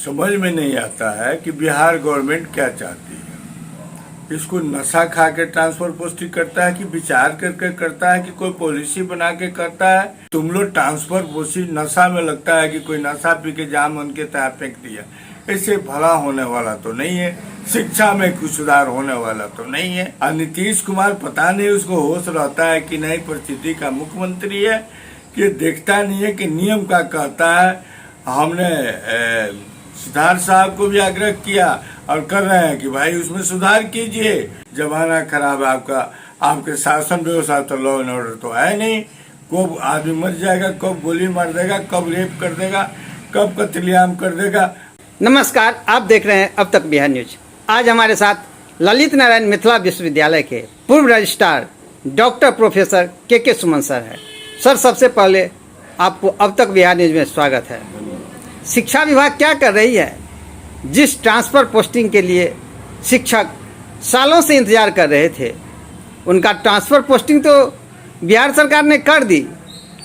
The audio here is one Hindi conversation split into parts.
समझ में नहीं आता है कि बिहार गवर्नमेंट क्या चाहती है। इसको नशा खा के ट्रांसफर पोस्टिंग करता है कि विचार करके करता है कि कोई पॉलिसी बना के करता है। तुम लोग ट्रांसफर पोस्टिंग नशा में लगता है कि कोई नशा पी के जाम उनके तहत फेंक दिया। इससे भला होने वाला तो नहीं है, शिक्षा में कुछ सुधार होने वाला तो नहीं है। और नीतीश कुमार पता नहीं उसको होश रहता है कि नई परिस्थिति का मुख्यमंत्री है कि देखता नहीं है कि नियम का कहता है। हमने सिद्धार्थ साहब को भी आग्रह किया और कर रहे हैं कि भाई उसमें सुधार कीजिए। जमाना खराब है आपका, आपके शासन व्यवस्था तो लॉ एंड ऑर्डर तो है नहीं। कब आदमी मर जाएगा, कब गोली मार देगा, कब रेप कर देगा, कब कत्लेआम कर देगा। नमस्कार, आप देख रहे हैं अब तक बिहार न्यूज। आज हमारे साथ ललित नारायण मिथिला विश्वविद्यालय के पूर्व रजिस्ट्रार डॉक्टर प्रोफेसर के सुमन सर है। सर, सबसे पहले आपको अब तक बिहार न्यूज में स्वागत है। शिक्षा विभाग क्या कर रही है? जिस ट्रांसफर पोस्टिंग के लिए शिक्षक सालों से इंतजार कर रहे थे, उनका ट्रांसफर पोस्टिंग तो बिहार सरकार ने कर दी,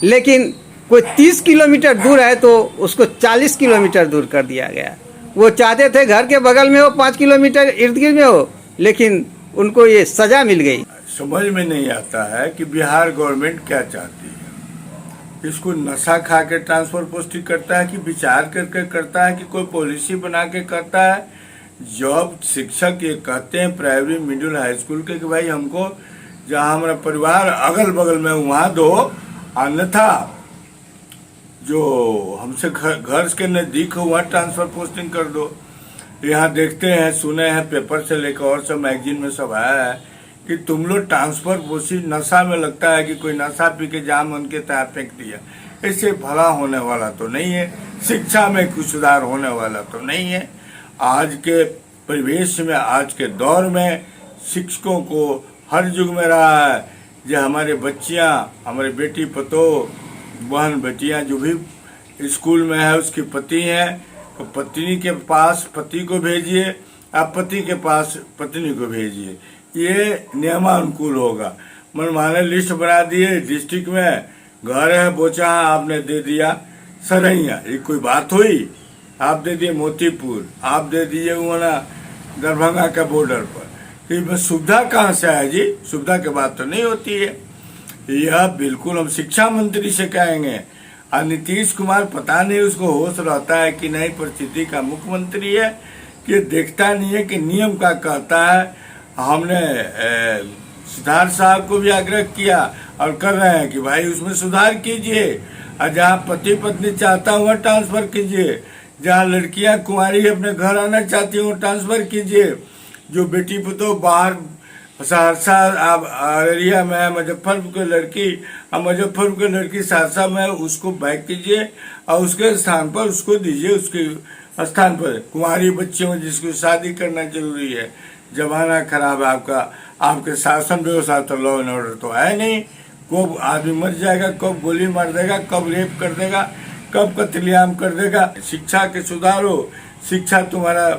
लेकिन कोई 30 किलोमीटर दूर है तो उसको 40 किलोमीटर दूर कर दिया गया। वो चाहते थे घर के बगल में हो, 5 किलोमीटर इर्द गिर्द में हो, लेकिन उनको ये सजा मिल गई। समझ में नहीं आता है कि बिहार गवर्नमेंट क्या चाहती है। इसको नशा खा के ट्रांसफर पोस्टिंग करता है कि विचार करके करता है कि कोई पॉलिसी बना के करता है। जब शिक्षक ये कहते हैं प्राइमरी मिडिल हाई स्कूल के कि भाई हमको जहाँ हमारा परिवार अगल बगल में वहाँ दो, अन्यथा जो हमसे घर के नजदीक हो वहाँ ट्रांसफर पोस्टिंग कर दो। यहाँ देखते हैं, सुने हैं, पेपर से लेकर और सब मैगजीन में सब आया है कि तुम लोग ट्रांसफर पोस्टिंग नशा में लगता है कि कोई नशा पी के जाम उनके तहत फेंक दिया। इससे भला होने वाला तो नहीं है, शिक्षा में कुछ सुधार होने वाला तो नहीं है। आज के परिवेश में, आज के दौर में शिक्षकों को हर युग में रहा है जो हमारे बच्चियाँ, हमारे बेटी पतोह, बहन बेटियां जो भी स्कूल में है उसकी पति है, तो पत्नी के पास पति को भेजिए, आप पति के पास पत्नी को भेजिए। ये नियमानुकूल होगा। मनमाने लिस्ट बना दिए, डिस्ट्रिक्ट में घर है बोचा आपने दे दिया सरैया, ये कोई बात हुई? आप दे दिए मोतीपुर, आप दे दिए वहाँ दरभंगा का बॉर्डर पर। इसमें सुविधा कहाँ से है जी? सुविधा की बात तो नहीं होती है। यह बिल्कुल हम शिक्षा मंत्री से कहेंगे। और नीतीश कुमार पता नहीं उसको होश रहता है कि नई परिस्थिति का मुख्यमंत्री है कि देखता नहीं है कि नियम का कहता है। हमने सिद्धार्थ साहब को भी आग्रह किया और कर रहे हैं कि भाई उसमें सुधार कीजिए। और जहाँ पति पत्नी चाहता हुआ ट्रांसफर कीजिए, जहाँ लड़कियाँ कुंवारी अपने घर आना चाहती हूँ ट्रांसफर कीजिए। जो बेटी पतोह बाहर सहरसा अररिया में, मुजफ्फरपुर की लड़की और मुजफ्फरपुर की लड़की सहरसा में, उसको बैक कीजिए और उसके स्थान पर उसको दीजिए, उसके स्थान पर कुंवारी बच्चियों जिसको शादी करना जरूरी है। जमाना खराब है आपका, आपके शासन व्यवस्था तो लॉ एंड ऑर्डर तो है नहीं। कब आदमी मर जाएगा, कब गोली मार देगा, कब रेप कर देगा, कब कत्लेआम कर देगा। शिक्षा के सुधार हो, शिक्षा तुम्हारा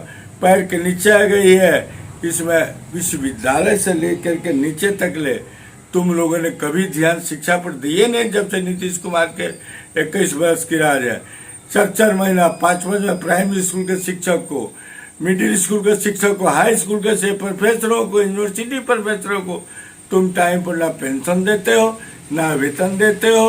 पैर के नीचे आ गई है। इसमें विश्वविद्यालय से लेकर के नीचे तक ले तुम लोगों ने कभी ध्यान शिक्षा पर दिए नहीं। जब से नीतीश कुमार के 21 वर्ष की राज है, 4 महीना 5 महीना प्राइमरी स्कूल के शिक्षक को, मिडिल स्कूल के शिक्षक को, हाई स्कूल के प्रोफेसरों को, यूनिवर्सिटी प्रोफेसरों को तुम टाइम पर ना पेंशन देते हो, ना वेतन देते हो।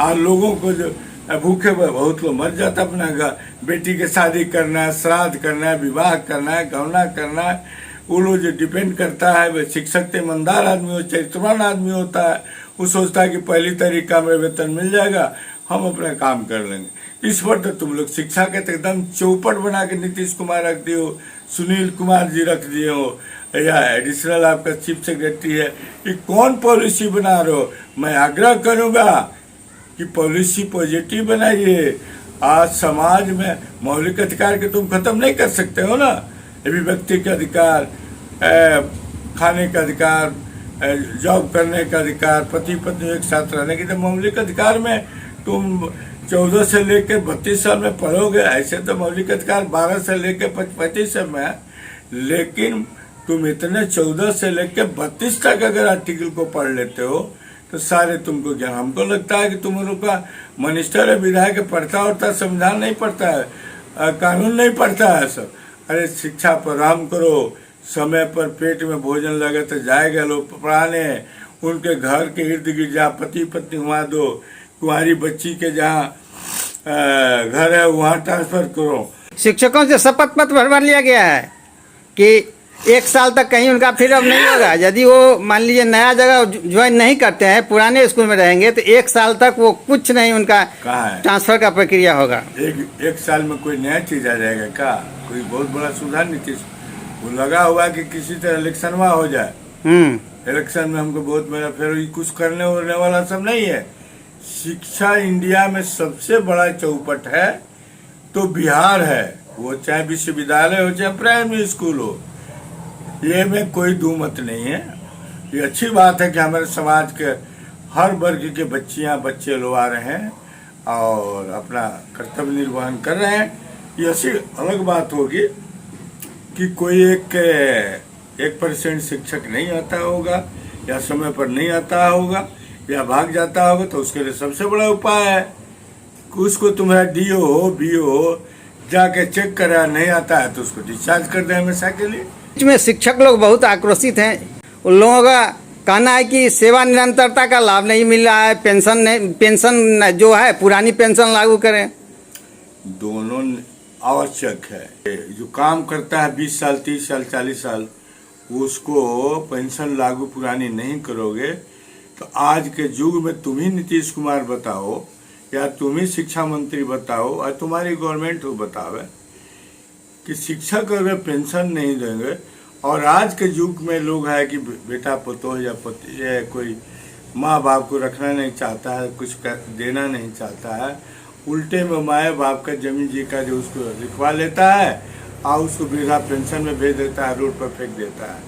और लोगों को जो भूखे बहुत लोग मर जाता, अपना बेटी के शादी करना है, श्राद्ध करना है, विवाह करना है, गौना करना है। वो लोग जो डिपेंड करता है, वह शिक्षक ईमानदार आदमी हो, चरित्रवान आदमी होता है। वो सोचता है कि पहली तारीख का मेरा वेतन मिल जाएगा, हम अपना काम कर लेंगे। इस पर तो तुम लोग शिक्षा के तो एकदम चौपट बना के नीतीश कुमार रख दिए हो, सुनील कुमार जी रख दिए हो, या एडिशनल आपका चीफ सेक्रेटरी है। ये कौन पॉलिसी बना रहे हो? मैं आग्रह करूँगा कि पॉलिसी पॉजिटिव बनाइए। आज समाज में मौलिक अधिकार के तुम खत्म नहीं कर सकते हो ना। अभिव्यक्ति का अधिकार, खाने का अधिकार, जॉब करने का अधिकार, पति पत्नी एक साथ रहने की, तो मौलिक अधिकार में तुम 14 से लेकर 32 साल में पढ़ोगे। ऐसे तो मौलिक अधिकार 12 से लेकर 35 साल में है, लेकिन तुम इतने 14 से लेकर 32 तक अगर आर्टिकल को पढ़ लेते हो तो सारे तुमको ज्ञान। हमको लगता है कि तुम लोग का मिनिस्टर है, विधायक पढ़ता होता, संविधान नहीं पढ़ता है। कानून नहीं पढ़ता है सब। अरे शिक्षा प्रारंभ करो, समय पर पेट में भोजन लगे तो जाएगा लोग पढ़ाने, उनके घर के इर्द गिर्द जहाँ पति पत्नी वहाँ दो, तुम्हारी बच्ची के जहाँ घर है वहाँ ट्रांसफर करो। शिक्षकों से शपथ पत्र भरवा लिया गया है कि 1 साल तक कहीं उनका फिर अब नहीं होगा। यदि वो मान लीजिए नया जगह ज्वाइन नहीं करते हैं, पुराने स्कूल में रहेंगे, तो 1 साल तक वो कुछ नहीं उनका ट्रांसफर का प्रक्रिया होगा। एक साल में कोई नया चीज आ जाएगा क्या? कोई बहुत बड़ा सुधार नीतीश वो लगा हुआ कि किसी तरह इलेक्शन वहाँ हो जाए, इलेक्शन में हमको बहुत मेरा फिर कुछ करने होने वाला सब नहीं है। शिक्षा इंडिया में सबसे बड़ा चौपट है तो बिहार है, वो चाहे विश्वविद्यालय हो चाहे प्राइमरी स्कूल हो, ये में कोई दो मत नहीं है। ये अच्छी बात है कि हमारे समाज के हर वर्ग के बच्चे लोग आ रहे हैं और अपना कर्तव्य निर्वहन कर रहे हैं। ये अच्छी अलग बात होगी कि कोई 1% शिक्षक नहीं आता होगा या समय पर नहीं आता होगा या भाग जाता होगा, तो उसके लिए सबसे बड़ा उपाय है कि उसको तुम्हारा DO हो BO हो जाके चेक करा, नहीं आता है तो उसको डिस्चार्ज कर दे हमेशा के लिए। में शिक्षक लोग बहुत आक्रोशित हैं। उन लोगों का कहना है कि सेवा निरंतरता का लाभ नहीं मिल रहा है, पेंशन जो है पुरानी पेंशन लागू करें। दोनों आवश्यक है। जो काम करता है 20 साल 30 साल 40 साल, उसको पेंशन लागू पुरानी नहीं करोगे तो आज के युग में तुम ही नीतीश कुमार बताओ या तुम ही शिक्षा मंत्री बताओ और तुम्हारी गवर्नमेंट हो बतावे कि शिक्षक अगर पेंशन नहीं देंगे, और आज के युग में लोग है कि बेटा पतोह या पति या कोई माँ बाप को रखना नहीं चाहता है, कुछ देना नहीं चाहता है, उल्टे में माए बाप का जमीन जी का जो उसको लिखवा लेता है और उसको वृद्धा पेंशन में भेज देता है, रोड पर फेंक देता है।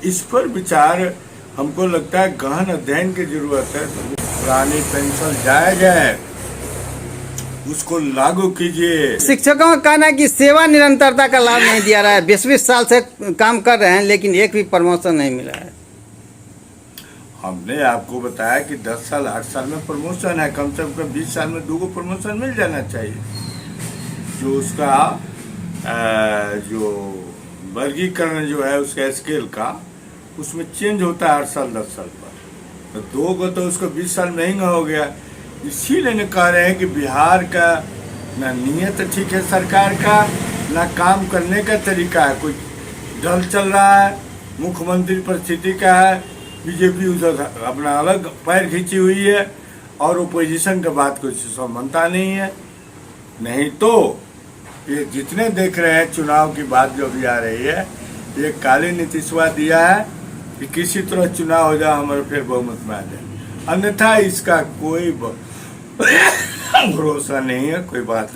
इस पर विचार हमको लगता है गहन अध्ययन की जरूरत है। पुरानी पेंशन जायज है, उसको लागू कीजिए। शिक्षकों का कहना है कि सेवा निरंतरता का लाभ नहीं दिया रहा है, 20-20 साल से काम कर रहे हैं लेकिन एक भी प्रमोशन नहीं मिला है। हमने आपको बताया कि 10 साल 8 साल में प्रमोशन है, कम से कम 20 साल में 2 प्रमोशन मिल जाना चाहिए। जो उसका जो वर्गीकरण जो है उसका स्केल का, उसमें चेंज होता है 8 साल 10 साल पर, तो 2 को तो उसको 20 साल महंगा हो गया। इसीलिए कह रहे हैं कि बिहार का ना नीयत ठीक है सरकार का, ना काम करने का तरीका है। कोई दल चल रहा है, मुख्यमंत्री परिस्थिति का है, बीजेपी उधर अपना अलग पैर खींची हुई है और ओपोजिशन का बात कुछ समझता नहीं है। नहीं तो ये जितने देख रहे हैं चुनाव की बात जो भी आ रही है, ये काली नीतीशवा दिया है कि किसी तरह चुनाव हो जाए हमारे फिर बहुमत में आ जाए, अन्यथा इसका कोई भरोसा नहीं है, कोई बात